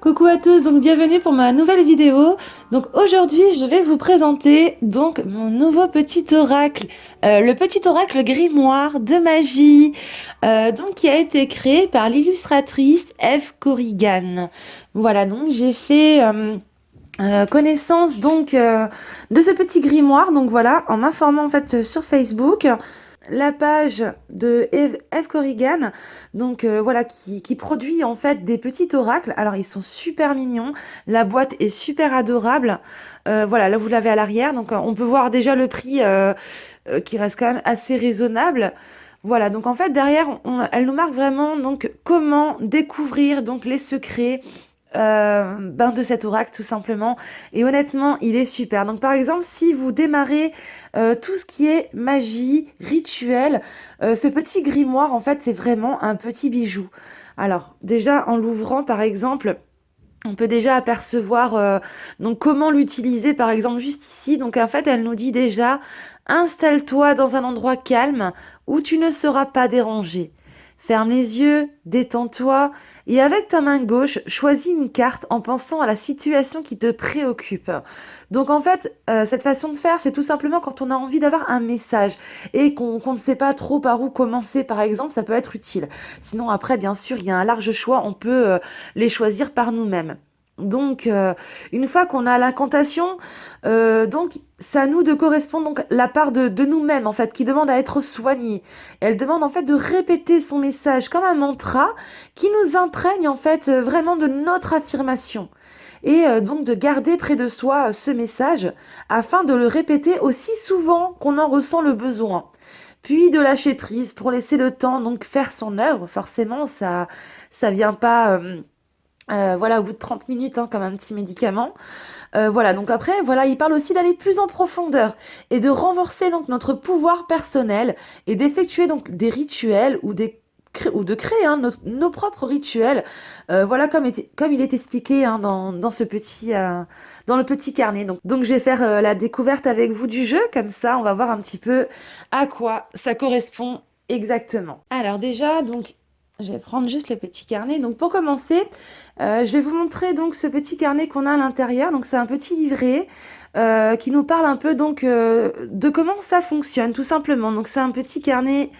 Coucou à tous, donc bienvenue pour ma nouvelle vidéo. Donc aujourd'hui, je vais vous présenter donc mon nouveau petit oracle, le petit oracle grimoire de magie, donc qui a été créé par l'illustratrice Eve Corrigan. Voilà, donc j'ai fait connaissance donc de ce petit grimoire, donc voilà, en m'informant en fait sur Facebook. La page de Eve Corrigan, donc voilà, qui produit en fait des petits oracles. Alors ils sont super mignons, la boîte est super adorable. Voilà, là vous l'avez à l'arrière, donc on peut voir déjà le prix qui reste quand même assez raisonnable. Voilà, donc en fait derrière, elle nous marque vraiment donc comment découvrir donc les secrets de cet oracle tout simplement, et honnêtement il est super. Donc par exemple, si vous démarrez tout ce qui est magie, rituel, ce petit grimoire en fait c'est vraiment un petit bijou. Alors déjà en l'ouvrant par exemple, on peut déjà apercevoir donc comment l'utiliser, par exemple juste ici. Donc en fait elle nous dit déjà: installe-toi dans un endroit calme où tu ne seras pas dérangé. Ferme les yeux, détends-toi et avec ta main gauche, choisis une carte en pensant à la situation qui te préoccupe. Donc en fait, cette façon de faire, c'est tout simplement quand on a envie d'avoir un message et qu'on ne sait pas trop par où commencer, par exemple, ça peut être utile. Sinon après, bien sûr, il y a un large choix, on peut les choisir par nous-mêmes. Donc, une fois qu'on a l'incantation, donc c'est à nous de correspondre donc la part de nous-mêmes en fait qui demande à être soignée. Elle demande en fait de répéter son message comme un mantra qui nous imprègne en fait vraiment de notre affirmation. Et donc de garder près de soi ce message afin de le répéter aussi souvent qu'on en ressent le besoin. Puis de lâcher prise pour laisser le temps donc faire son œuvre. Forcément, ça vient pas voilà, au bout de 30 minutes, hein, comme un petit médicament. Voilà, donc après, voilà, il parle aussi d'aller plus en profondeur et de renforcer donc notre pouvoir personnel et d'effectuer donc des rituels ou de créer hein, nos propres rituels. Voilà, comme il est expliqué hein, dans ce petit, dans le petit carnet. Donc je vais faire la découverte avec vous du jeu, comme ça on va voir un petit peu à quoi ça correspond exactement. Alors déjà, donc je vais prendre juste le petit carnet. Donc pour commencer, je vais vous montrer donc ce petit carnet qu'on a à l'intérieur. Donc c'est un petit livret qui nous parle un peu donc de comment ça fonctionne tout simplement. Donc c'est un petit carnet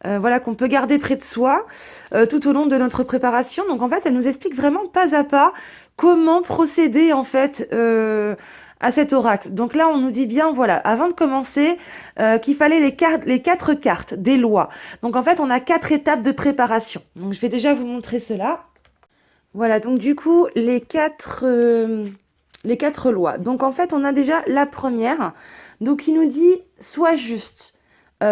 voilà, qu'on peut garder près de soi tout au long de notre préparation. Donc en fait, elle nous explique vraiment pas à pas comment procéder en fait à cet oracle. Donc là, on nous dit bien, voilà, avant de commencer, qu'il fallait les quatre cartes des lois. Donc en fait, on a 4 étapes de préparation. Donc je vais déjà vous montrer cela. Voilà, donc du coup, les quatre lois. Donc en fait, on a déjà la première, donc qui nous dit: sois juste.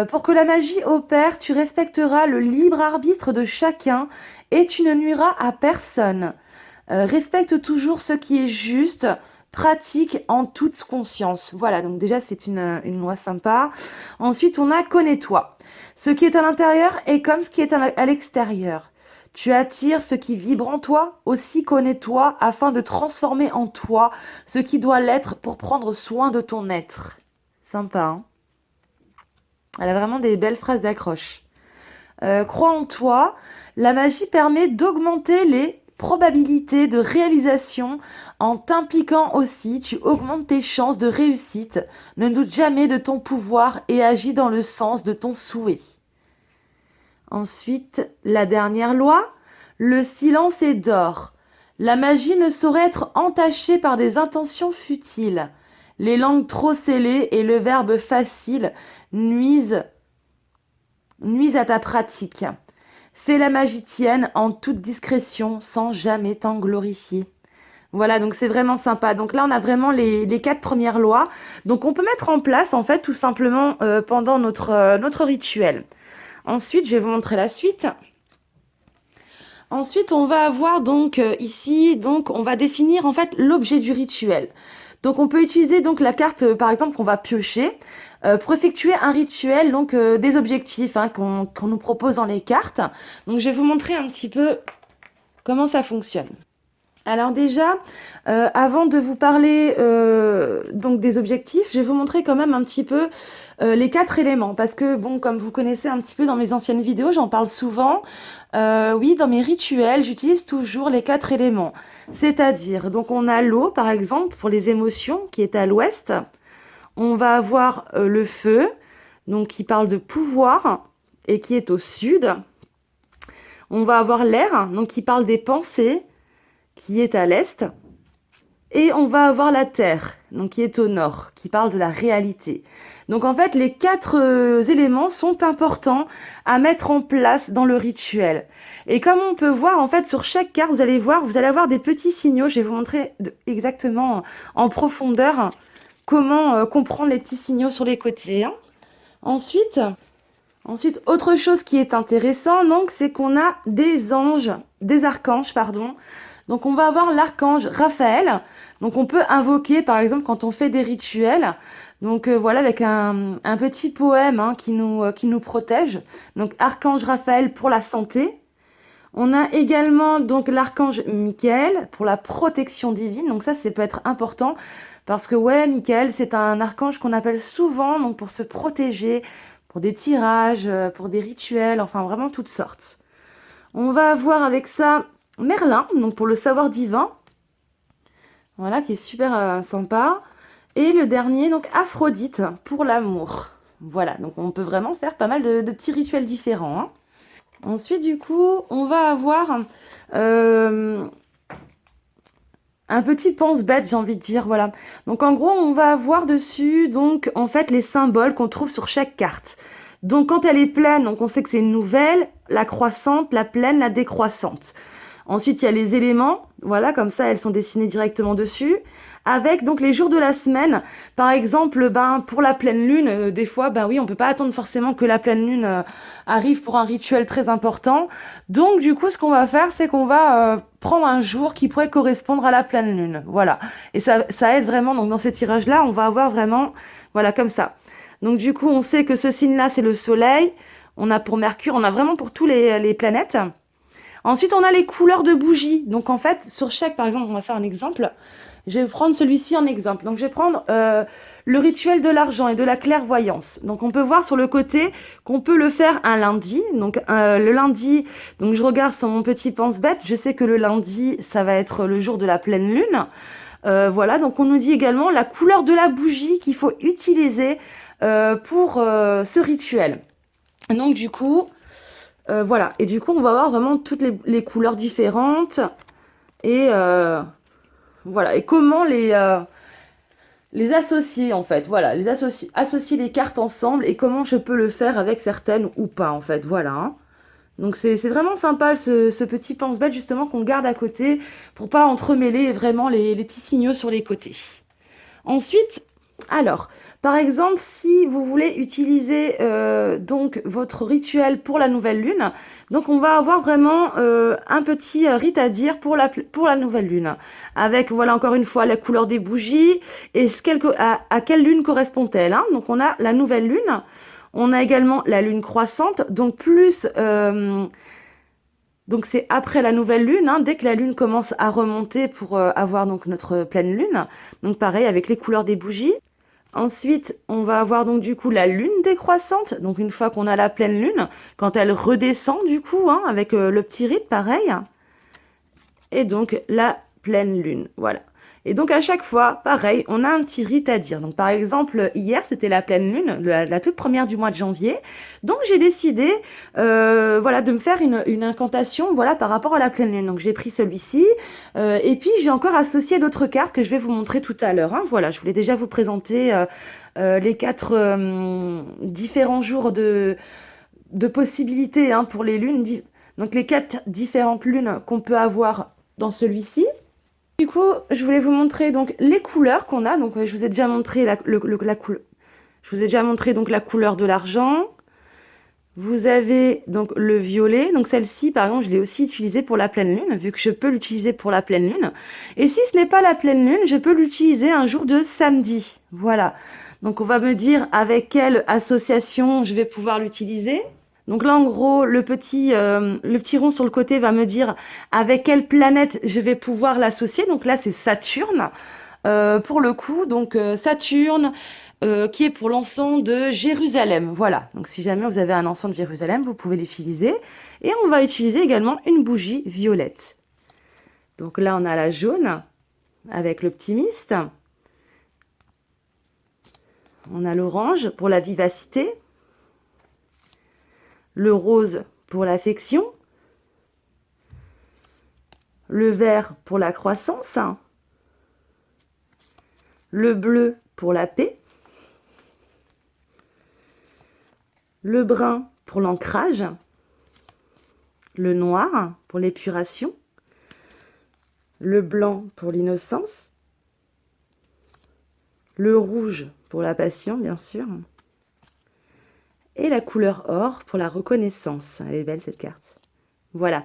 Pour que la magie opère, tu respecteras le libre arbitre de chacun et tu ne nuiras à personne. Respecte toujours ce qui est juste, pratique en toute conscience. Voilà, donc déjà c'est une loi sympa. Ensuite, on a connais-toi. Ce qui est à l'intérieur est comme ce qui est à l'extérieur. Tu attires ce qui vibre en toi, aussi connais-toi afin de transformer en toi ce qui doit l'être pour prendre soin de ton être. Sympa, hein? Elle a vraiment des belles phrases d'accroche. Crois en toi, la magie permet d'augmenter les probabilités de réalisation en t'impliquant aussi, tu augmentes tes chances de réussite. Ne doute jamais de ton pouvoir et agis dans le sens de ton souhait. Ensuite, la dernière loi, le silence est d'or. La magie ne saurait être entachée par des intentions futiles. Les langues trop scellées et le verbe facile nuisent à ta pratique. Fais la magie tienne en toute discrétion sans jamais t'en glorifier. Voilà, donc c'est vraiment sympa. Donc là, on a vraiment les 4 premières lois. Donc on peut mettre en place, en fait, tout simplement pendant notre rituel. Ensuite, je vais vous montrer la suite. Ensuite, on va avoir donc ici, donc on va définir en fait l'objet du rituel. Donc on peut utiliser donc la carte par exemple qu'on va piocher pour effectuer un rituel, donc des objectifs hein, qu'on nous propose dans les cartes. Donc je vais vous montrer un petit peu comment ça fonctionne. Alors déjà, avant de vous parler donc des objectifs, je vais vous montrer quand même un petit peu les 4 éléments. Parce que, bon, comme vous connaissez un petit peu dans mes anciennes vidéos, j'en parle souvent. Oui, dans mes rituels, j'utilise toujours les 4 éléments. C'est-à-dire, donc on a l'eau, par exemple, pour les émotions, qui est à l'ouest. On va avoir le feu, donc qui parle de pouvoir et qui est au sud. On va avoir l'air, donc qui parle des pensées, qui est à l'est. Et on va avoir la terre, donc qui est au nord, qui parle de la réalité. Donc en fait, les 4 éléments sont importants à mettre en place dans le rituel. Et comme on peut voir, en fait, sur chaque carte, vous allez voir, vous allez avoir des petits signaux. Je vais vous montrer exactement en profondeur comment comprendre les petits signaux sur les côtés, hein. Ensuite, autre chose qui est intéressant, donc, c'est qu'on a des anges, des archanges, pardon. Donc, on va avoir l'archange Raphaël. Donc, on peut invoquer, par exemple, quand on fait des rituels. Donc, voilà, avec un petit poème hein, qui nous protège. Donc, archange Raphaël pour la santé. On a également donc l'archange Michael pour la protection divine. Donc, ça peut être important. Parce que, ouais, Michael, c'est un archange qu'on appelle souvent donc, pour se protéger, pour des tirages, pour des rituels, enfin vraiment toutes sortes. On va avoir avec ça Merlin, donc pour le savoir divin, voilà, qui est super sympa. Et le dernier, donc Aphrodite, pour l'amour. Voilà, donc on peut vraiment faire pas mal de petits rituels différents, hein. Ensuite, du coup, on va avoir un petit pense-bête, j'ai envie de dire, voilà. Donc en gros, on va avoir dessus, donc en fait, les symboles qu'on trouve sur chaque carte. Donc quand elle est pleine, donc on sait que c'est une nouvelle, la croissante, la pleine, la décroissante. Ensuite, il y a les éléments, voilà, comme ça, elles sont dessinées directement dessus. Avec donc les jours de la semaine, par exemple, pour la pleine lune, des fois, oui, on peut pas attendre forcément que la pleine lune arrive pour un rituel très important. Donc, du coup, ce qu'on va faire, c'est qu'on va prendre un jour qui pourrait correspondre à la pleine lune, voilà. Et ça aide vraiment. Donc, dans ce tirage-là, on va avoir vraiment, voilà, comme ça. Donc, du coup, on sait que ce signe-là, c'est le Soleil. On a pour Mercure, on a vraiment pour tous les planètes. Ensuite, on a les couleurs de bougies. Donc, en fait, sur chaque, par exemple, on va faire un exemple. Je vais prendre celui-ci en exemple. Donc, je vais prendre le rituel de l'argent et de la clairvoyance. Donc, on peut voir sur le côté qu'on peut le faire un lundi. Donc, le lundi, donc je regarde sur mon petit pense-bête. Je sais que le lundi, ça va être le jour de la pleine lune. Voilà, donc on nous dit également la couleur de la bougie qu'il faut utiliser pour ce rituel. Donc, du coup... voilà, et du coup, on va avoir vraiment toutes les couleurs différentes et voilà, et comment les associer en fait. Voilà, associer les cartes ensemble et comment je peux le faire avec certaines ou pas en fait. Voilà, hein. Donc c'est vraiment sympa ce petit pense-bête justement qu'on garde à côté pour pas entremêler vraiment les petits signaux sur les côtés. Ensuite, alors, par exemple, si vous voulez utiliser donc votre rituel pour la nouvelle lune, donc on va avoir vraiment un petit rite à dire pour la nouvelle lune, avec voilà encore une fois la couleur des bougies et à quelle lune correspond-elle, hein. Donc on a la nouvelle lune, on a également la lune croissante, donc plus donc c'est après la nouvelle lune, hein, dès que la lune commence à remonter pour avoir donc notre pleine lune. Donc pareil avec les couleurs des bougies. Ensuite, on va avoir donc du coup la lune décroissante. Donc une fois qu'on a la pleine lune, quand elle redescend du coup, hein, avec le petit rite pareil. Et donc la pleine lune, voilà. Et donc à chaque fois, pareil, on a un petit rite à dire. Donc par exemple, hier, c'était la pleine lune, la toute première du mois de janvier. Donc j'ai décidé voilà, de me faire une incantation voilà, par rapport à la pleine lune. Donc j'ai pris celui-ci. Et puis j'ai encore associé d'autres cartes que je vais vous montrer tout à l'heure, hein. Voilà, je voulais déjà vous présenter les 4 différents jours de possibilités hein, pour les lunes. Donc les 4 différentes lunes qu'on peut avoir dans celui-ci. Du coup, je voulais vous montrer donc les couleurs qu'on a. Donc, je vous ai déjà montré je vous ai déjà montré donc la couleur de l'argent. Vous avez donc le violet. Donc celle-ci, par exemple, je l'ai aussi utilisée pour la pleine lune, vu que je peux l'utiliser pour la pleine lune. Et si ce n'est pas la pleine lune, je peux l'utiliser un jour de samedi. Voilà. Donc on va me dire avec quelle association je vais pouvoir l'utiliser. Donc là, en gros, le petit rond sur le côté va me dire avec quelle planète je vais pouvoir l'associer. Donc là, c'est Saturne. Pour le coup, donc Saturne, qui est pour l'encens de Jérusalem. Voilà, donc si jamais vous avez un encens de Jérusalem, vous pouvez l'utiliser. Et on va utiliser également une bougie violette. Donc là, on a la jaune avec l'optimiste. On a l'orange pour la vivacité. Le rose pour l'affection. Le vert pour la croissance. Le bleu pour la paix. Le brun pour l'ancrage. Le noir pour l'épuration. Le blanc pour l'innocence. Le rouge pour la passion, bien sûr. Et la couleur or pour la reconnaissance. Elle est belle cette carte. Voilà.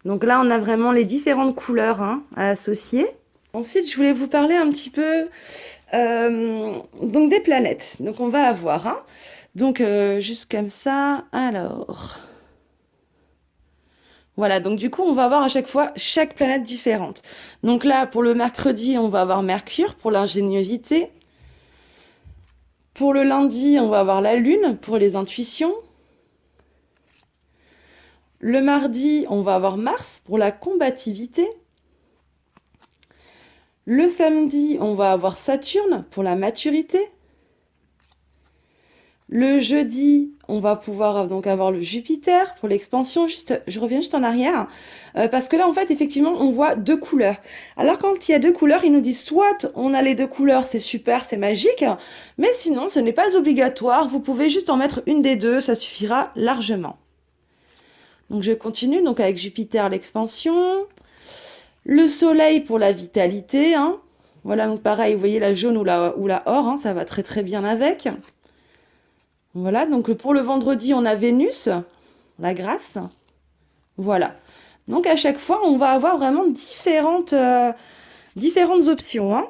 Donc là, on a vraiment les différentes couleurs à associer. Ensuite, je voulais vous parler un petit peu donc des planètes. Donc on va avoir, donc juste comme ça. Alors, voilà. Donc du coup, on va avoir à chaque fois chaque planète différente. Donc là, pour le mercredi, on va avoir Mercure pour l'ingéniosité. Pour le lundi, on va avoir la Lune pour les intuitions. Le mardi, on va avoir Mars pour la combativité. Le samedi, on va avoir Saturne pour la maturité. Le jeudi, on va pouvoir donc avoir le Jupiter pour l'expansion. Je reviens juste en arrière, parce que là, en fait, effectivement, on voit deux couleurs. Alors, quand il y a deux couleurs, ils nous disent soit on a les deux couleurs, c'est super, c'est magique, mais sinon, ce n'est pas obligatoire. Vous pouvez juste en mettre une des deux, ça suffira largement. Donc, je continue donc avec Jupiter, l'expansion. Le soleil pour la vitalité. Voilà, donc pareil, vous voyez la jaune ou la or, ça va très très bien avec. Voilà, donc pour le vendredi, on a Vénus, la grâce. Voilà. Donc à chaque fois, on va avoir vraiment différentes options.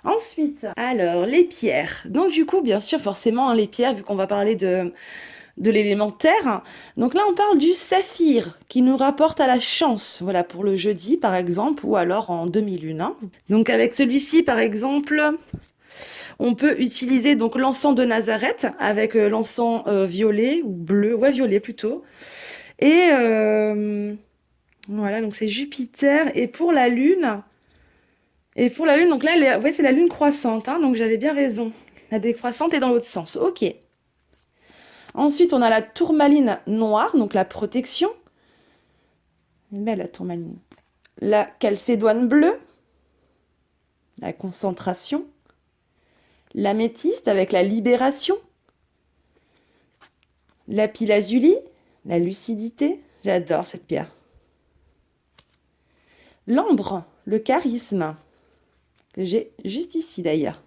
Ensuite, alors, les pierres. Donc du coup, bien sûr, forcément, les pierres, vu qu'on va parler de l'élémentaire. Donc là, on parle du saphir, qui nous rapporte à la chance. Voilà, pour le jeudi, par exemple, ou alors en demi-lune. Donc avec celui-ci, par exemple, on peut utiliser donc l'encens de Nazareth avec l'encens violet ou bleu, ouais violet plutôt. Et voilà, donc c'est Jupiter. Et pour la lune, donc là, ouais, c'est la lune croissante. Donc j'avais bien raison. La décroissante est dans l'autre sens. Ok. Ensuite, on a la tourmaline noire, donc la protection. Belle la tourmaline. La calcédoine bleue, la concentration. L'améthyste avec la libération. Lapis-lazuli, la lucidité. J'adore cette pierre. L'ambre, le charisme, que j'ai juste ici d'ailleurs.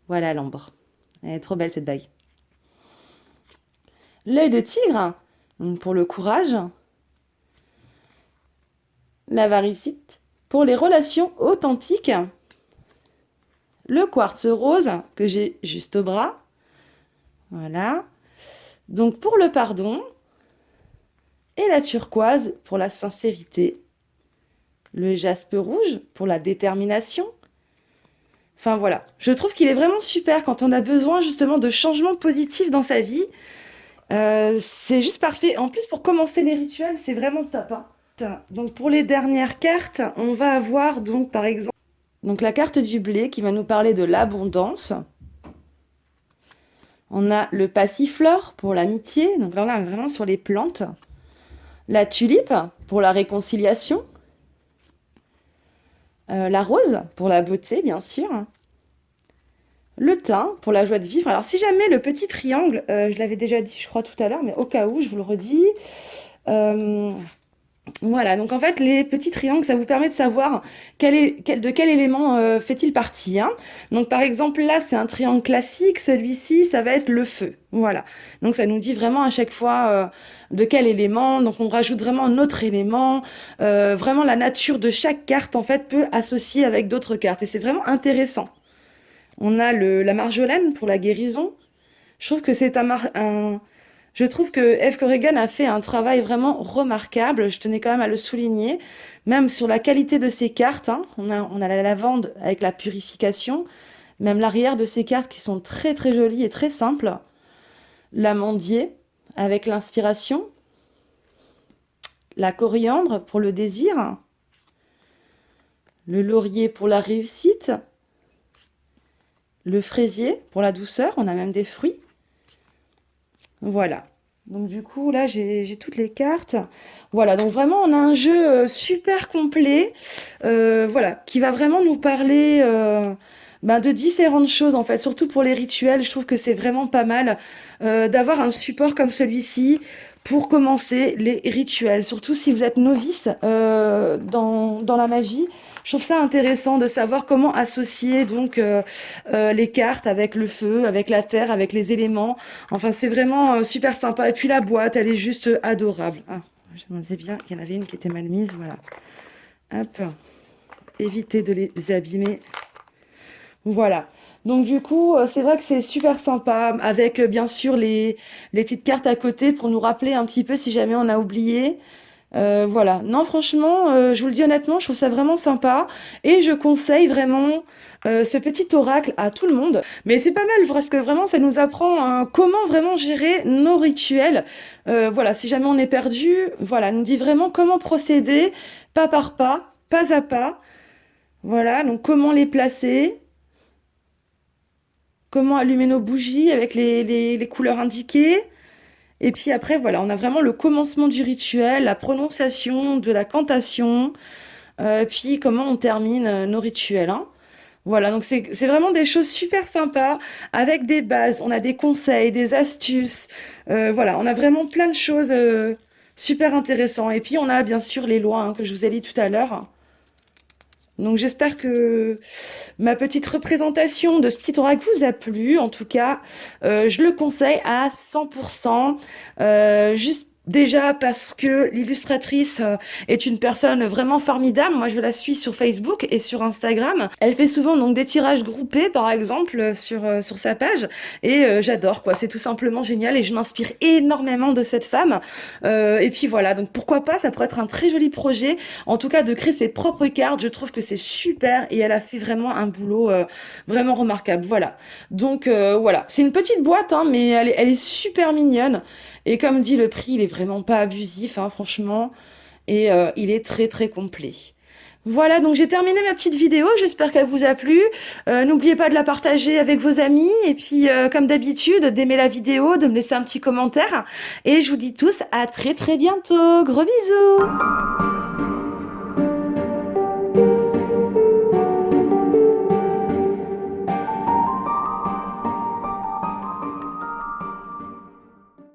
Voilà l'ambre. Elle est trop belle cette bague. L'œil de tigre, donc pour le courage. La varicite, pour les relations authentiques. Le quartz rose, que j'ai juste au bras. Voilà. Donc pour le pardon. Et la turquoise, pour la sincérité. Le jaspe rouge, pour la détermination. Enfin voilà, je trouve qu'il est vraiment super quand on a besoin justement de changements positifs dans sa vie. C'est juste parfait. En plus, pour commencer les rituels, c'est vraiment top. Donc pour les dernières cartes, on va avoir donc par exemple donc la carte du blé qui va nous parler de l'abondance. On a le passiflore pour l'amitié, donc là on est vraiment sur les plantes. La tulipe pour la réconciliation. La rose pour la beauté, bien sûr. Le thym pour la joie de vivre. Alors si jamais le petit triangle, je l'avais déjà dit je crois tout à l'heure, mais au cas où, je vous le redis. Voilà, donc en fait, les petits triangles, ça vous permet de savoir de quel élément fait-il partie. Donc par exemple, là, c'est un triangle classique. Celui-ci, ça va être le feu. Voilà. Donc ça nous dit vraiment à chaque fois de quel élément. Donc on rajoute vraiment un autre élément. Vraiment, la nature de chaque carte, en fait, peut associer avec d'autres cartes. Et c'est vraiment intéressant. On a la marjolaine pour la guérison. Je trouve que je trouve que Eve Corrigan a fait un travail vraiment remarquable. Je tenais quand même à le souligner. Même sur la qualité de ses cartes, hein. On a la lavande avec la purification. Même l'arrière de ces cartes qui sont très très jolies et très simples. L'amandier avec l'inspiration. La coriandre pour le désir. Le laurier pour la réussite. Le fraisier pour la douceur. On a même des fruits. Voilà. Donc du coup, là, j'ai toutes les cartes. Voilà, donc vraiment, on a un jeu super complet, voilà, qui va vraiment nous parler de différentes choses, en fait. Surtout pour les rituels, je trouve que c'est vraiment pas mal d'avoir un support comme celui-ci pour commencer les rituels. Surtout si vous êtes novice dans la magie. Je trouve ça intéressant de savoir comment associer donc les cartes avec le feu, avec la terre, avec les éléments. Enfin, c'est vraiment super sympa. Et puis la boîte, elle est juste adorable. Ah, je me disais bien qu'il y en avait une qui était mal mise. Voilà. Hop. Éviter de les abîmer. Voilà. Donc du coup, c'est vrai que c'est super sympa. Avec bien sûr les petites cartes à côté pour nous rappeler un petit peu si jamais on a oublié. Voilà. Non, franchement, je vous le dis honnêtement, je trouve ça vraiment sympa. Et je conseille vraiment ce petit oracle à tout le monde. Mais c'est pas mal parce que vraiment, ça nous apprend comment vraiment gérer nos rituels. Voilà, si jamais on est perdu, voilà, nous dit vraiment comment procéder, pas par pas, pas à pas. Voilà, donc comment les placer, comment allumer nos bougies avec les couleurs indiquées. Et puis après, voilà, on a vraiment le commencement du rituel, la prononciation de la cantation, puis comment on termine nos rituels, hein. Voilà, donc c'est vraiment des choses super sympas, avec des bases, on a des conseils, des astuces, voilà, on a vraiment plein de choses super intéressantes. Et puis on a bien sûr les lois hein, que je vous ai dit tout à l'heure. Donc j'espère que ma petite représentation de ce petit oracle vous a plu. En tout cas, je le conseille à 100%. Juste déjà parce que l'illustratrice est une personne vraiment formidable. Moi, je la suis sur Facebook et sur Instagram. Elle fait souvent donc des tirages groupés, par exemple, sur sa page. Et j'adore, quoi. C'est tout simplement génial et je m'inspire énormément de cette femme. Et puis voilà, donc pourquoi pas, ça pourrait être un très joli projet. En tout cas, de créer ses propres cartes, je trouve que c'est super et elle a fait vraiment un boulot vraiment remarquable. Voilà. Donc voilà, c'est une petite boîte, hein, mais elle est super mignonne. Et comme dit, le prix, il est vraiment pas abusif, hein, franchement. Et il est très très complet. Voilà, donc j'ai terminé ma petite vidéo, j'espère qu'elle vous a plu. N'oubliez pas de la partager avec vos amis et puis comme d'habitude, d'aimer la vidéo, de me laisser un petit commentaire. Et je vous dis tous à très très bientôt. Gros bisous!